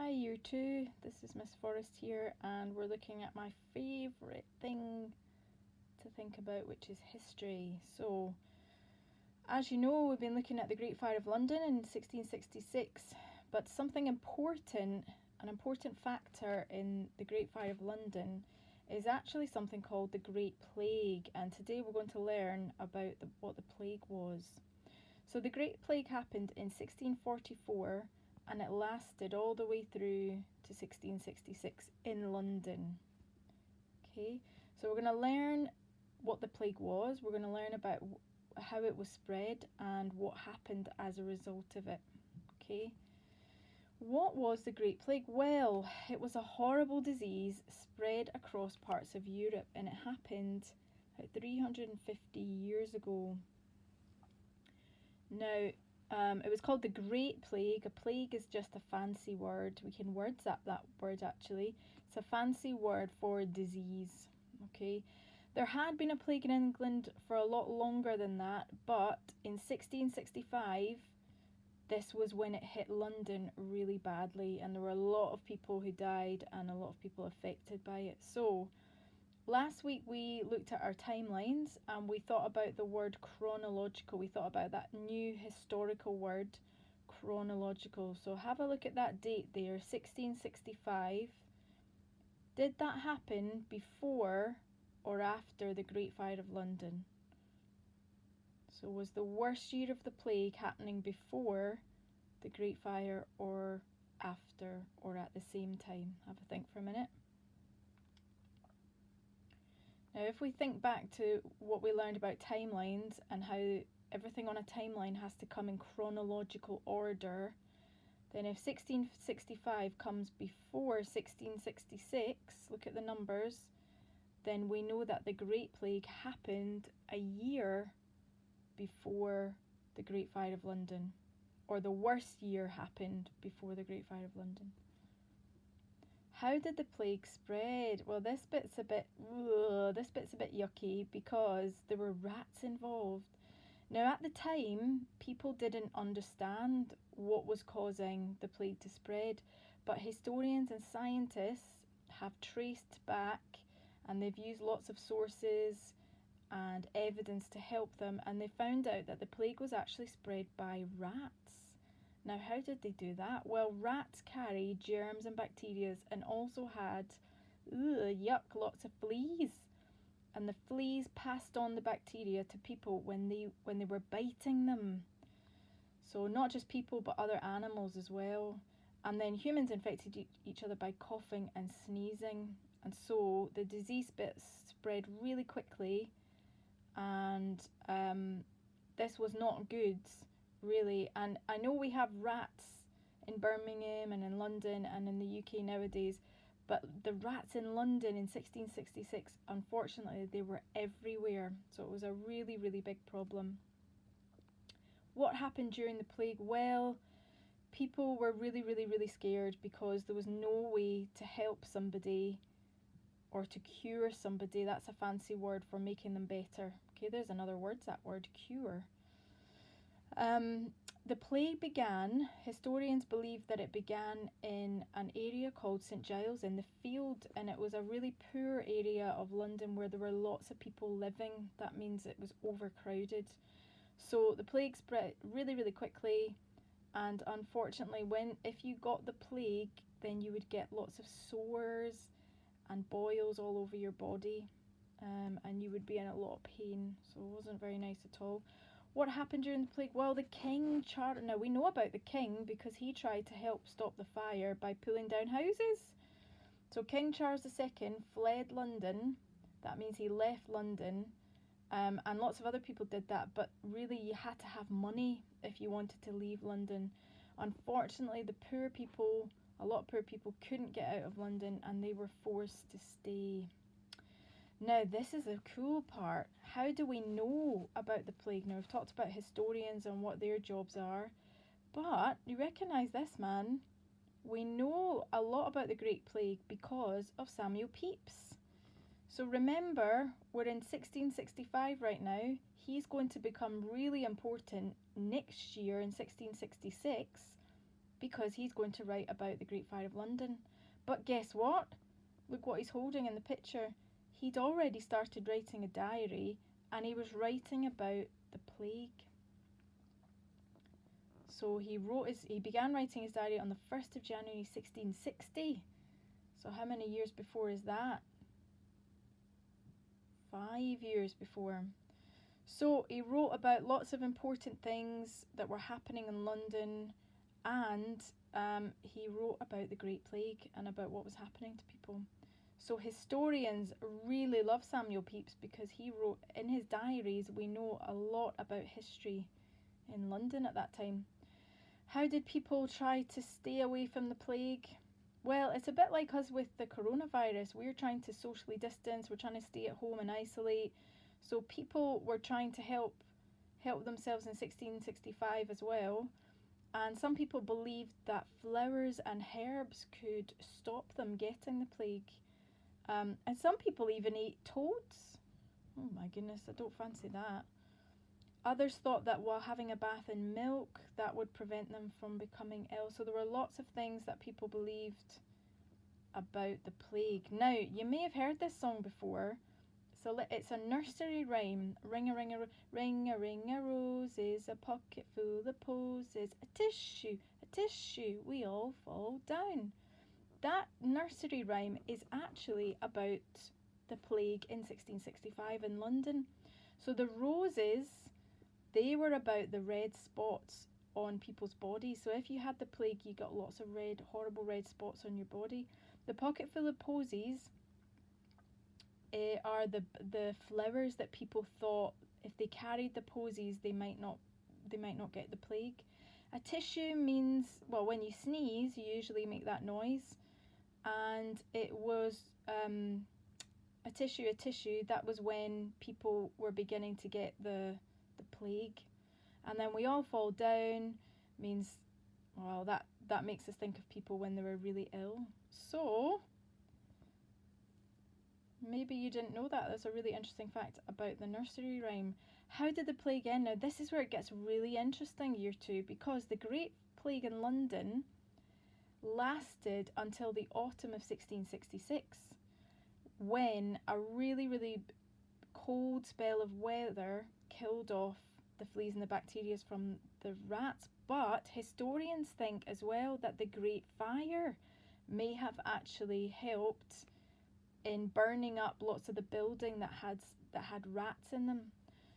Hi Year 2, this is Miss Forrest here, and we're looking at my favourite thing to think about, which is history. So, as you know, we've been looking at the Great Fire of London in 1666, but something important, an important factor in the Great Fire of London is actually something called the Great Plague, and today we're going to learn about what the plague was. So the Great Plague happened in 1644 and it lasted all the way through to 1666 in London. Okay, so we're going to learn what the plague was, we're going to learn about how it was spread and what happened as a result of it. Okay, what was the Great Plague? Well, it was a horrible disease spread across parts of Europe, and it happened about 350 years ago. Now, it was called the Great Plague. A plague is just a fancy word. We can wordsap that word actually. It's a fancy word for disease. Okay, there had been a plague in England for a lot longer than that, but in 1665, this was when it hit London really badly, and there were a lot of people who died and a lot of people affected by it. So, last week we looked at our timelines and we thought about the word chronological. We thought about that new historical word, chronological. So have a look at that date there, 1665. Did that happen before or after the Great Fire of London? So was the worst year of the plague happening before the Great Fire or after or at the same time? Have a think for a minute. Now, if we think back to what we learned about timelines and how everything on a timeline has to come in chronological order, then if 1665 comes before 1666, look at the numbers, then we know that the Great Plague happened a year before the Great Fire of London, or the worst year happened before the Great Fire of London. How did the plague spread? Well, this bit's a bit yucky because there were rats involved. Now, at the time, people didn't understand what was causing the plague to spread, but historians and scientists have traced back and they've used lots of sources and evidence to help them, and they found out that the plague was actually spread by rats. Now, how did they do that? Well, rats carry germs and bacteria and also had, lots of fleas. And the fleas passed on the bacteria to people when they were biting them. So not just people, but other animals as well. And then humans infected each other by coughing and sneezing. And so the disease spread really quickly. And this was not good, really. And I know we have rats in Birmingham and in London and in the UK nowadays, but the rats in London in 1666, unfortunately, they were everywhere. So it was a really, really big problem. What happened during the plague? Well, people were really, really, really scared because there was no way to help somebody or to cure somebody. That's a fancy word for making them better. Okay, there's another word, that word, cure. The plague began, historians believe that it began in an area called St Giles in the Field, and it was a really poor area of London where there were lots of people living. That means it was overcrowded. So the plague spread really, really quickly, and unfortunately, if you got the plague, then you would get lots of sores and boils all over your body, and you would be in a lot of pain, so it wasn't very nice at all. What happened during the plague? Well, the king chartered. Now, we know about the king because he tried to help stop the fire by pulling down houses. So King Charles II fled London. That means he left London, and lots of other people did that, but really you had to have money if you wanted to leave London. Unfortunately, a lot of poor people couldn't get out of London and they were forced to stay. Now, this is the cool part. How do we know about the plague? Now, we've talked about historians and what their jobs are, but you recognise this man? We know a lot about the Great Plague because of Samuel Pepys. So remember, we're in 1665 right now. He's going to become really important next year in 1666 because he's going to write about the Great Fire of London. But guess what? Look what he's holding in the picture. He'd already started writing a diary, and he was writing about the plague. So he began writing his diary on the 1st of January 1660. So how many years before is that? 5 years before. So he wrote about lots of important things that were happening in London, and he wrote about the Great Plague and about what was happening to people. So historians really love Samuel Pepys because he wrote in his diaries. We know a lot about history in London at that time. How did people try to stay away from the plague? Well, it's a bit like us with the coronavirus. We're trying to socially distance, we're trying to stay at home and isolate. So people were trying to help themselves in 1665 as well. And some people believed that flowers and herbs could stop them getting the plague. And some people even ate toads. Oh my goodness, I don't fancy that. Others thought that while having a bath in milk, that would prevent them from becoming ill. So there were lots of things that people believed about the plague. Now, you may have heard this song before. So it's a nursery rhyme. Ring a ring a ring a ring a roses, a pocket full of posies, a tissue, we all fall down. That nursery rhyme is actually about the plague in 1665 in London. So the roses, they were about the red spots on people's bodies. So if you had the plague, you got lots of horrible red spots on your body. The pocket full of posies are the flowers that people thought if they carried the posies, they might not get the plague. A tissue means, well, when you sneeze, you usually make that noise, and it was a tissue. That was when people were beginning to get the plague. And then we all fall down means, well, that makes us think of people when they were really ill. So maybe you didn't know that. That's a really interesting fact about the nursery rhyme. How did the plague end? Now this is where it gets really interesting, year 2, because the Great Plague in London lasted until the autumn of 1666, when a really, really cold spell of weather killed off the fleas and the bacteria from the rats. But historians think as well that the Great Fire may have actually helped in burning up lots of the building that had rats in them.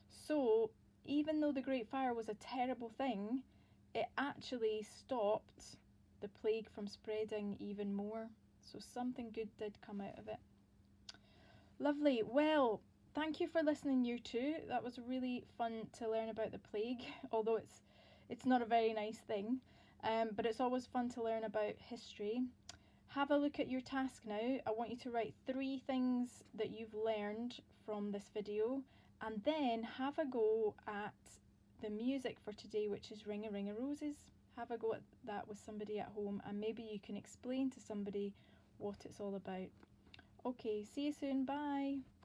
So even though the Great Fire was a terrible thing, it actually stopped the plague from spreading even more. So something good did come out of it. Lovely. Well, thank you for listening, year 2. That was really fun to learn about the plague, although it's not a very nice thing, but it's always fun to learn about history. Have a look at your task now. I want you to write 3 things that you've learned from this video, and then have a go at the music for today, which is Ring a Ring a Roses. Have a go at that with somebody at home, and maybe you can explain to somebody what it's all about. Okay, see you soon. Bye.